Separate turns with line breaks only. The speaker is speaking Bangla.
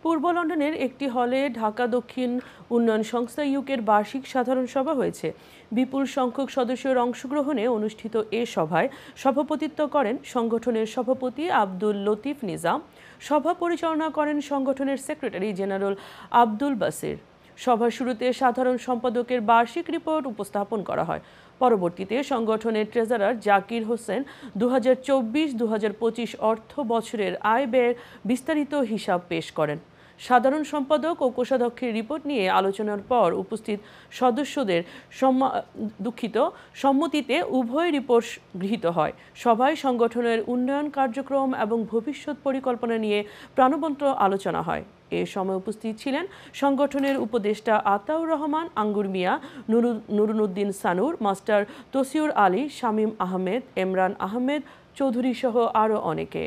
পূর্ব লন্ডনের একটি হলে ঢাকা দক্ষিণ উন্নয়ন সংস্থা ইউকের বার্ষিক সাধারণ সভা হয়েছে। বিপুল সংখ্যক সদস্যের অংশগ্রহণে অনুষ্ঠিত এ সভায় সভাপতিত্ব করেন সংগঠনের সভাপতি আব্দুল লতিফ নিজাম। সভা পরিচালনা করেন সংগঠনের সেক্রেটারি জেনারেল আব্দুল বাসির। সভার শুরুতে সাধারণ সম্পাদকের বার্ষিক রিপোর্ট উপস্থাপন করা হয়। পরবর্তীতে সংগঠনের ট্রেজারার জাকির হোসেন 2024-2025 অর্থ বছরের আয় ব্যয়ের বিস্তারিত হিসাব পেশ করেন। সাধারণ সম্পাদক ও কোষাধ্যক্ষের রিপোর্ট নিয়ে আলোচনার পর উপস্থিত সদস্যদের সম্মতিতে উভয় রিপোর্ট গৃহীত হয়। সভায় সংগঠনের উন্নয়ন কার্যক্রম এবং ভবিষ্যৎ পরিকল্পনা নিয়ে প্রাণবন্ত আলোচনা হয়। এ সময় উপস্থিত ছিলেন সংগঠনের উপদেষ্টা আতাউর রহমান আঙ্গুর মিয়া, নুরুন্নউদ্দিন সানুর, মাস্টার তসিউর আলী, শামীম আহমেদ, এমরান আহমেদ চৌধুরী সহ আরও অনেকে।